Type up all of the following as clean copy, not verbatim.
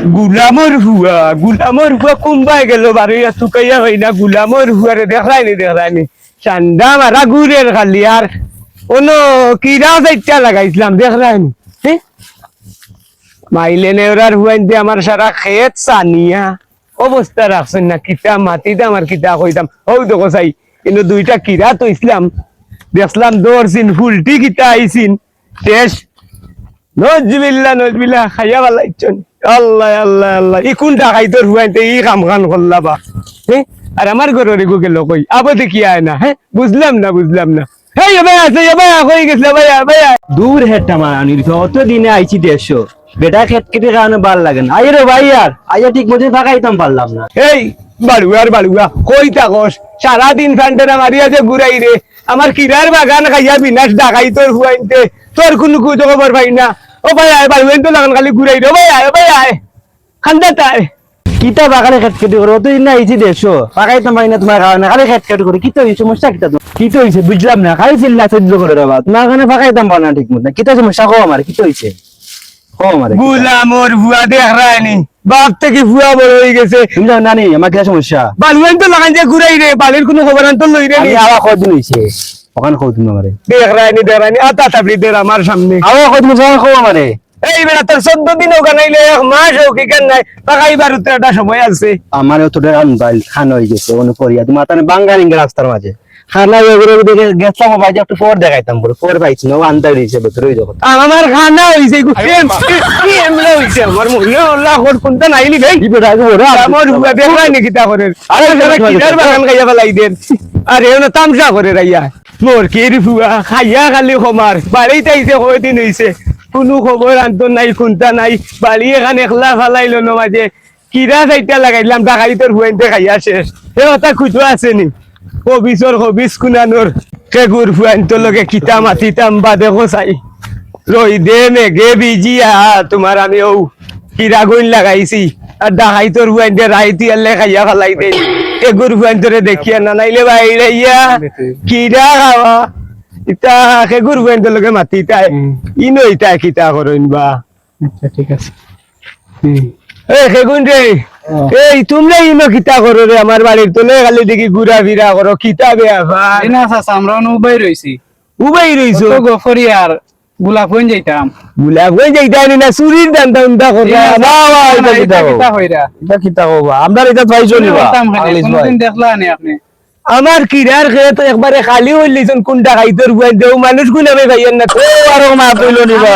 গুলামর হুয়া কোনবাই গেল বারো তুকাইয়া হয় না গুলামর হুয়ারে দেখলাইনি চান্দা মারা গুড়ের খালি আর কোনো কিরা চাইটা লাগাইছিলাম দেখলাইনি মাইলে নেওরার হুয়াইন দিয়ে আমার সারা খেত সানিয়া অবস্থা রাখছেন না কিতা মাতিতাম আর কিতা কইতাম ও দেখো চাই কিন্তু দুইটা কিরা তো ইসলাম দেখলাম দৌড়ছিন ফুলটি কিতা আইসিন শেষ নজবিল্লা খাইয়া বালাইছন আল্লাহ আল্লাহ আল্লাহ ই কোন টাকাই তোর হুয়াইতে ই কাম খান করলা বা হ্যাঁ আর আমার ঘরের গেল কই আবতে কি আয় না হ্যাঁ বুঝলাম না হেই ভাই আছে ভাই কই গেছলা ভাই দূর হেটা মানির অত দিনে আইছি দেড়শো বেটা খেত কেটে কারণে ভাল লাগে না আইরে ভাই আর আইয়া ঠিক মতো থাকাইতাম পারলাম না এই বাড়ুয়া কই থাকস সারাদিন ফ্যান্টেনা মারিয়া যে ঘুরাই রে আমার কিরার বাগান খাইয়া বিনাশ ডাকাই তোর হুয়াইতে তোর কোনো কুতো খবর পাই না ও ভাই আয় বাড়ুয়েন তো লাগান খালি ঘুরাই রে ভাই আয় খান্দা তাই কিতা বাগানে খেত কেটে করে অত দিনে আইছি দেড়শো পাকাইতাম পারি না তোমার কারণে খালি খেত কেটে করে কিতা হয়েছে সমস্যা কিতা কিতা হয়েছে বুঝলাম না খালি চিল্লা সহ্য করে রে বাবা তোমার কারণে পাকাইতাম পার না ঠিক মতো কিতা সমস্যা কো আমার কিতা হয়েছে গুলামর ভুয়া দেখরানি বাপ থেকে ভুয়া বড় হয়ে গেছে তুমি জানো নানি আমার কি সমস্যা বালুয়ান তো লাগান যে ঘুরাই রে বালির কোনো খবর আনতো লই রে আমি আওয়া কদিন হইছে ওখানে কও তুমি আমারে দেখরানি আতা তাবলি দের আমার সামনে আওয়া কদিন ওখানে কও আমারে এই বেটা তোর 14 দিন ওখানাইলে এক মাস হোক কেন নাই পাকাইবার উত্তরটা সময় আছে আমার অতটা আনবাইল খান হয়ে গেছে অন্য করিয়া তোমার তানে বাঙ্গালিং রাস্তার মাঝে খানা এগুলো দেখে গেছলাম বাইরে একটু পর দেখাইতাম পর পাইছি না ও আন্দাজ হইছে ভিতরে ওই যখন আমার খানা হইছে কি এমলে হইছে আমার মনে আল্লাহ কোন কোনটা নাইলি ভাই কি বেটা ওরে আমার হুয়া দেখলাই নাকি তা করে আরে যারা কিদার বাগান খাইয়া ফেলাই দেন আরে ওনা তামসা করে রাইয়া মোর কি হুয়া খাইয়া খালি খমার বাড়িতে আইছে কয়দিন হইছে কোনো খবর আনতো নাই কোনটা নাই বাড়ি এখানে একলা ফেলাইলো না মাঝে কিরা চাইটা লাগাইলাম টাকাই তোর হুয়াইতে খাইয়া শেষ সে কথা খুঁজো আছে নি হবিস কুনানোর কেগুর ফুয়াইন তো লগে কিতা মাতিতাম বা দেখো চাই রই দে মেঘে বিজিয়া তোমার আমি ও কিরা গইন লাগাইছি আর ডাকাই তোর ফুয়াইন দে রাইতি আল্লে খাইয়া ফেলাই দে কেগুর ফুয়াইন তোরে দেখিয়া না নাইলে বাইরে ইয়া কিরা খাওয়া ইতা কেগুর ফুয়াইন তো লগে মাতিতাই ইনো ইতা কিতা করইন বা আচ্ছা ঠিক আছে এই কেগুন রে এই তোমরা ইনো কিতা করো রে আমার বাড়ির তোলে খালি দেখি ঘুরা ফিরা করো কিতা বেয়া ভাই না চাচা আমরা উবাই রইছি উবাই রইছো তো গফরি আর গোলাপ হইন যাইতাম গুলাব হয়ে যাইতানি না চুরির দান্দা উন্দা করবা না এটা কিতা হইরা এটা কিতা কবা আমরা এটা পাইছো নিবা কোনদিন দেখলা নি আপনি আমার কিরার খেত একবারে খালি হইলিছন কোনটা খাইতর বুয়াই দেও মানুষ গুনাবে ভাইয়ের না তো আর মা কইলো নিবা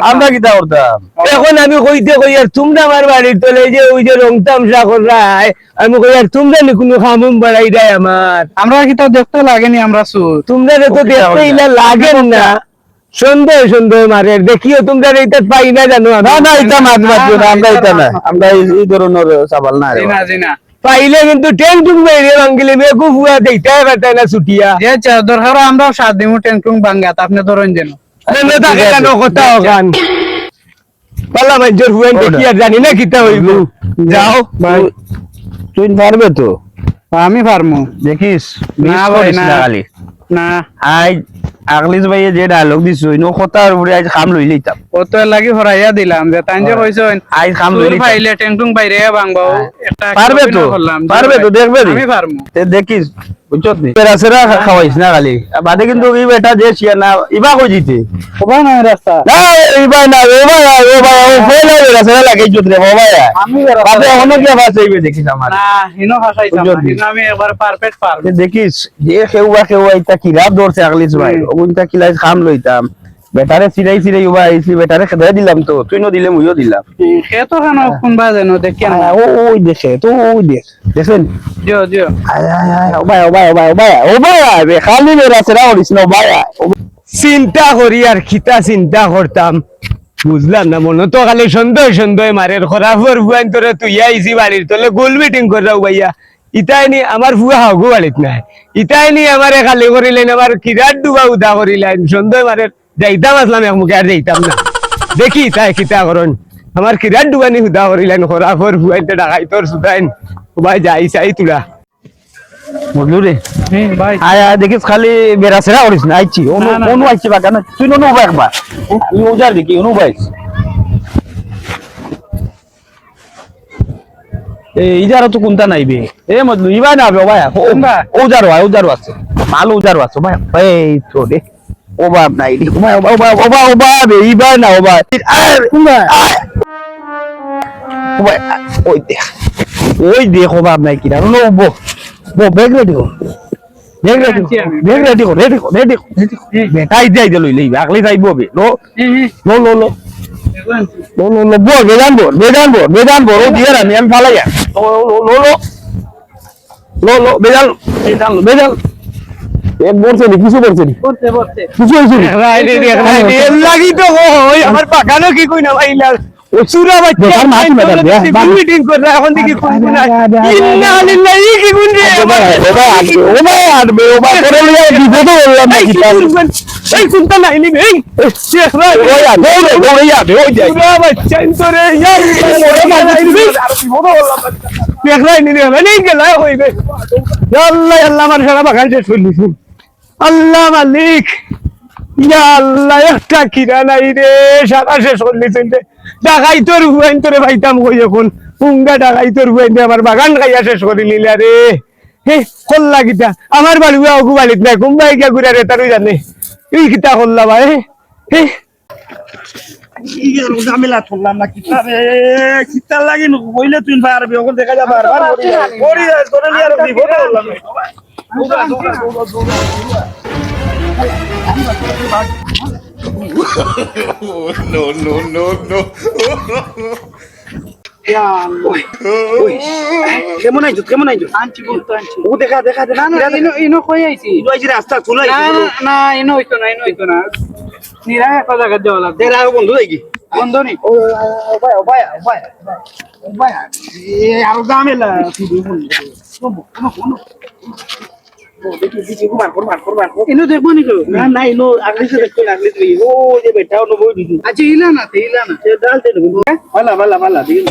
আমরা কিতা করতাম এখন আমি কইতে কই আর তোমরা আমার বাড়ির তোলে যে ওই যে রং তামসা কররাই আমি কই আর তোমরা নি কোনো খামুম বাড়াই দেয় আমার আমরা কিতা দেখতে লাগেনি আমরা সুর তোমরা তো দেখতে ইলা লাগেন না সন্দেহ মারে দেখিও তোমরা এইটা পাই না জানো না না এটা মাত মাতিও না আমরা এটা না আমরা এই ধরনের সাবাল না রে জিনা পাইলে কিন্তু টেনটুং বাইরে ভাঙ্গিলে মেঘু ফুয়া দেইতাই পারতাই না ছুটিয়া যে দরকার আমরা সাত দিমু টেনটুং বাঙ্গাত আপনি ধরেন যেন থাকে কেন কথা ওখান পালা মাইজোর ফুয়েন দেখি আর জানি না কিতা হইব যাও তুই পারবে তো আমি পারমু দেখিস না ভাই না খালি না আই আগলিস ভাই যে ডায়লগ দিছো ইনো কথার উপরে আজ কাম লই লইতাম কত লাগি হরাইয়া দিলাম যে তাই যে কইছেন আই কাম লই লইতাম ফাইলে টেনটুং বাইরে বাংবাও একটা পারবে তো দেখবে আমি পারমু তে দেখিস বুঝছত নি পেরাসেরা খাওয়াইস না খালি বাদে কিন্তু এই বেটা যে শিয়া না ইবা কই জিতে ওবা না রাস্তা না ইবা না ও ভাই ও ফেলে পেরাসেরা লাগে জুত রে বাবা আমি বাদে অন্য কি ভাষা হইবে দেখিস আমার না হিনো ভাষাইতাম না আমি একবার পারফেক্ট পারবো তে দেখিস যে কেউবা ইতা কিরাব ধরছে আগলিস ভাই ওগুনটা কিলাই খাম লইতাম বেটারে সিরাই উবা আইছি বেটারে খেদাই দিলাম তো তুই নো দিলে মুইও দিলাম সে তো কেন কোনবা যেন দেখেন ওই দেখে তো ওই দেখ দেখেন দিও ও ভাই খালি পেরাসেরা করিস না ভাই চিন্তা করি আর খিতা চিন্তা করতাম বুঝলাম না মনে তো খালি সন্দেহ মারের খরাফর ফুয়াইন তোরে তুই আইছি বাড়ির তোলে গোল মিটিং করাও ভাইয়া ইতাই নি আমার ফুয়া হাগু বাড়িত নাই ইতাই নি আমারে খালি করিলেন আমার কিরাট ডুবা উদা করিলেন সন্দেহ মারের যাইতাম আসলাম এক মুখে আর যাইতাম না দেখি তাই কিতা করন আমার কিরাট ডুবানি উদা করিলেন খরাফর ফুয়াইতে ডাকাই তোর সুদাইন ভাই যাই চাই তুলা বুঝলু রে ভাই আয় দেখিস খালি বেরাসেরা করিস না আইছি অনু আইছি বাগান তুই অনু একবার আমি ওজার দেখি অনু ভাই ইজারও তো কোনটা নাইবে এ মতলু ইবা না হবে ভাই উজারও আছে ভালো উজারও আছে ভাই এই তো রে ওবাব নাই রে ওবা ইবা না ওবা আর ভাই ওই দেখ ওবাব নাই কিনা নো বো বেগ রেডি কর রেডি বেটাই যাই লই লই আগলে যাইবো বে লো বেদান বড় দিয়ে আমি ফালাই বেদান এক বলছে কিছু বলছে কিছু হয়েছে লাগি তো ওই আমার পাকানো কি কই না ভাইলা ওসুরা বাচ্চা মিটিং করে এখন দেখি কোন না ইন্না লিল্লাহি কি কোন রে ওবা করে লিয়া বিপদ বললাম না এই কোনটা নাই নি এই শেখ ভাই ওয়া ওই যাই ওসুরা বাচ্চা ইন্তরে ইয়ার শেখ ভাই নি নেই গেল হইবে আল্লাহ আল্লাহ আমার সারা বাগান শেষ হইলিস আল্লাহ মালিক ইয়া আল্লাহ একটা কিরা নাই রে সারা শেষ হইলিস ডাকাই তোর হুয়াইন তোরে ভাইতাম কই এখন পুঙ্গা ডাকাই তোর হুয়াইন আমার বাগান খাইয়া শেষ করে নিলা রে হে কল্লা কিতা আমার বাড়ি অগু বাড়িত নাই কুম্বাই গিয়া ঘুরা রে তারই জানে এই কিতা কল্লা ভাই হে ঝামেলা তুললাম না কিতা রে কিতা লাগি কইলে তুই পারবি ওকে দেখা যাবে বারবার করি করে লিয়া বিপদ বললাম no. কেমন আইছো আনছি বলতো আনছি ও দেখা না ইনো কই আইছি রাস্তা চলাই না ইনো হইতো না নিরা এক জায়গা যাওয়া লাগবে দেরা বন্ধু দেখি বন্ধ নি ও ভাই আর ঝামেলা ইনো দেখবো নি না ইনো আগলি সে দেখতে আগলি তুই ও যে বেটা ও বই দিদি আচ্ছা ইলা না সে ডালতে দেবো ভালা দিন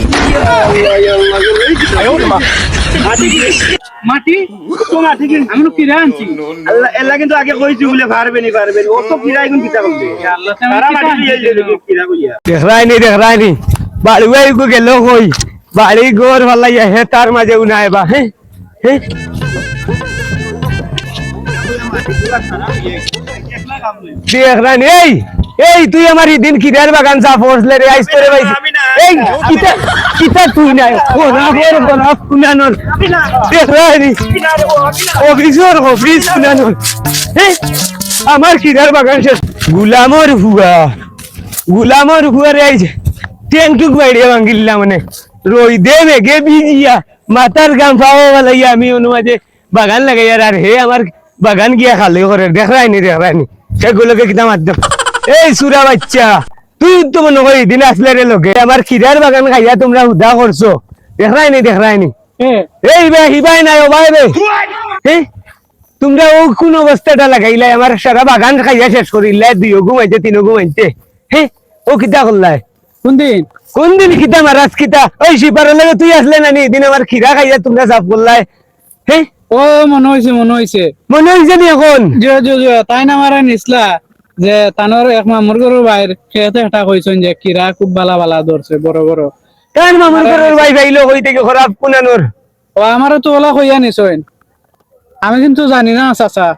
মাটি তো মাটি কি আমি কিরা আনছি আল্লাহ এল্লা কিন্তু আগে কইছি বলে পারবে ও তো কিরাই কোন কিতা করবে আল্লাহ সারা মাটি দিয়ে কিরা কইয়া দেখরাইনি বাড়ি বাড়ি গো গেল কই বাড়ি গোর ভালাইয়া হে তার মাঝে উনায় বা হে হে দেখরাইনি এই তুই আমার দিন কিরার বাগান সাফ করছলে রে আইস তোরে ভাই এই কিতা তুই নাই গোলাপ কুনানোর দেখরাইনি অফিস কুনানোর আমার কিরার বাগান শেষ গুলামর হুয়া রে আইছে টেনটুক বাইড়িয়া ভাঙিল্লা মানে রই দে মেঘে ভিজিয়া মাথার গাম পাওয়া বলাইয়া আমি অনুমাজে বাগান লাগাইয়া আর হে আমার বাগান গিয়া খালি করে দেখরাইনি সেগুলোকে কিতা মাধ্যম এই সুরা বাচ্চা তুই তো মনে করি দিন আসলে রে লোকে আমার খিরার বাগান খাইয়া তোমরা উদা করছো দেখরাইনি এই বে হিবাই নাই ও ভাই বে তোমরা ও কোন অবস্থাটা লাগাইলাই আমার সারা বাগান খাইয়া শেষ করিলাই দুইও ঘুমাইছে তিনও ঘুমাইছে ও কিতা করলাই কোন দিন কিতা মারাজ কিতা ওই শিপার লাগে তুই আসলে নানি দিন আমার খিরা খাইয়া তোমরা সাফ করলাই ও মনে হইছে মনে হয়েছে নি এখন তাই না মারা নিসলা যে তানোর এক মামুর গরুর বাইর খেতে এটা কইছেন যে কিরা খুব বালা ধরছে বড় কার মামুর ঘরের ভাই ভাইলো হই থেকে খারাপ কুনানোর ও আমারও তো ওলা কইয়া নিছেন আমি কিন্তু জানি না চাচা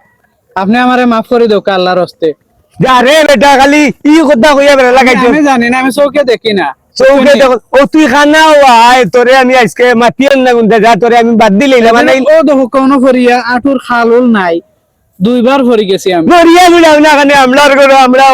আপনি আমারে মাফ করে দাও আল্লাহর হস্তে যা রে বেটা খালি ই কথা কইয়া বেলা লাগাইছো আমি জানি না আমি চৌকে দেখি না চৌকে দেখো ও তুই খানা আয় তোরে আমি আজকে মাতিয়েন না গুনতে যা তোরে আমি বাদ দিলাম মানে ও দেখো কোন ফরিয়া আটুর খালুল নাই দুইবার ফরি গেছি আমি মরিয়া মিলাও না খানে আমলার করে আমরা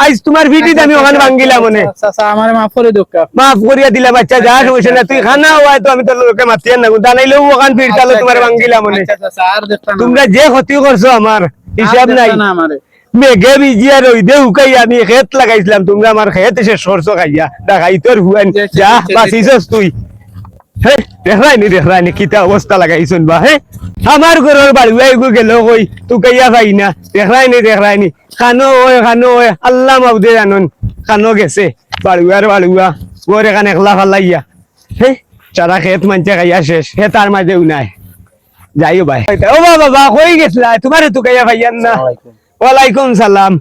আজ তোমার ভিডিও আমি ওখানে ভাঙ্গিলাম মনে চাচা আমারে মাফ করে দাও মাফ করিয়া দিলা বাচ্চা যা সমস্যা না তুই খানা আয় তো আমি তোর লোকে মাতিয়েন না গুনতে নাইলেও ওখান ফিরতালো তোমার ভাঙ্গিলাম মনে চাচা আর দেখতাম তোমরা যে ক্ষতি করছো আমার হিসাব নাই না আমারে মেঘে ভিজিয়া রইদে উকাই আমি খেত লাগাইছিলাম তোমরা আমার খেত এসে সরষ খাইয়া দেখাই তোর হুয়ান যা বাঁচিছস তুই দেখরাইনি কিতা অবস্থা লাগাইছুন বা আমার ঘরের বাড়ি গেল কই তুকাইয়া পাই না দেখরাইনি খানো ওই আল্লাহ মাবদে জানুন খানো গেছে বাড়ুয়া ওর এখানে একলা ফালাইয়া সারা খেত মানছে খাইয়া শেষ হে তার মাঝেও নাই যাইও ভাই ও বাবা কই গেছিলা তোমার তুকাইয়া পাইয়ান না ওয়ালাইকুম সালাম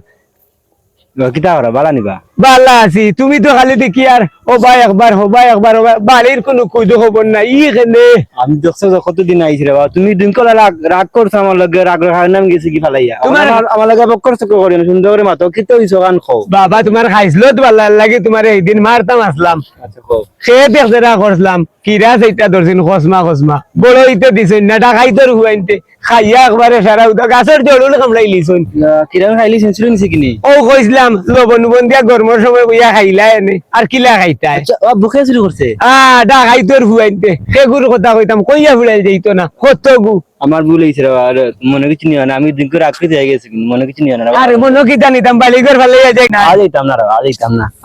কিতা করা বালা নিবা বালা আছি তুমি তো খালি দেখি আর ও ভাই একবার বাড়ির কোনো খোঁজ খবর নাই এখানে আমি দেখছো যে কতদিন আইছি রে বাবা তুমি দিন কলা রাগ করছো আমার লগে রাগ রাখার নাম গেছি কি ফালাইয়া আমার লগে বকর চকর করি না সুন্দর করে মাতো কি তো হইছো গান খাও বাবা তোমার খাইছিল তো ভালো লাগে তোমার এইদিন মারতাম আসলাম আচ্ছা খাও সে দেখতে করছিলাম কিরা সেইটা ধরছেন খসমা বড় হইতে দিছেন না ডাকাই তোর হুয়াইতে খাইয়া একবারে সারা উদা গাছের জড়ুল কামড়াই লিছুন কিরাম খাইলি সেঞ্চুরি নিছে কিনি ও কইছিলাম লবণ দিয়া গরমের সময় বইয়া খাইলা এনে আর কিলা খাইতাই আচ্ছা বুকে চুরি করছে ডাকাই তোর হুয়াইতে সেগুর কথা কইতাম কইয়া ফুড়াই যাইতো না কত গু আমার ভুল হয়েছে রে বাবা, আর মনে কিছু নিও না আমি দিন করে রাখতে যাই গেছি মনে কিছু নিও না রে বাবা। আরে মনে কি জানিতাম বালিগর ভালো যাই না আজ এইতাম না রে বাবা,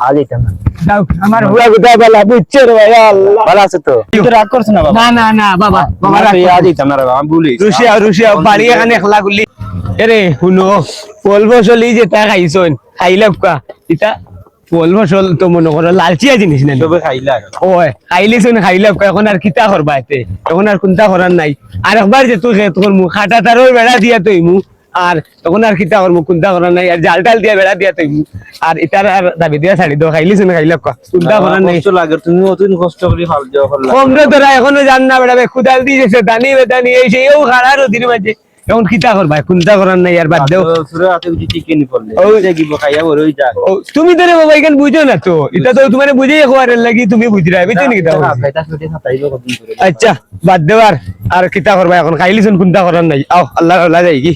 আজ এইতাম না দাও আমার হুয়া গুদা বালা বুঝছে রে ভাই আল্লাহ ভালো আছে তো কিন্তু রাগ করছ না বাবা না বাবা আমার তো আজ এইতাম না রে বাবা, আমি ভুল হয়েছে রুশিয়া বাড়ি এখানে একলা গুলি এরে শুনো ফল ফসলি যেটা খাইছন খাইলাম কা ইতা ফল ফসল তো মনে করো লালচিয়া জিনিস না তবে খাইলা ওই খাইলিছন খাইলাম কা এখন আর কিতা করবা এতে এখন আর কোনটা করার নাই আর একবার যে তুই খেত করমু খাটা তারও বেড়া দিয়া তৈমু আর তখন আর কিতা করমু কোনটা করার নাই আর জাল টাল দিয়া বেড়া দিয়া তৈমু আর ইতার আর দাবি দিয়া ছাড়ি দাও খাইলিছন খাইলাম কা কোনটা করার নাই কষ্ট লাগে তুমি অতদিন কষ্ট করে ফাল যাও করলা কমরে তোরা এখনো জান না বেড়া খুদাল দিয়েছে দানি বেদানি এই সেও খাড়া রোদির মাঝে এখন কিতা করবা কোনটা করার নাই আর বাদ দেও সুরে হাতে বুঝি চিকেন পড়লে ওই ওই জায়গা খাইয়া বড় হই যা ও, তুমি তো রে বাবা এখান বুঝো না তো এটা তো তোমার বুঝেই খবরের লাগি তুমি বুঝরা বুঝছো নাকি তাও খাইতা ছুটি খাতাইলো কতদিন করে আচ্ছা বাদ দেওয়ার আর কিতা করবা এখন খাইলিছন কোনটা করার নাই আও আল্লাহ আল্লাহ যাই কি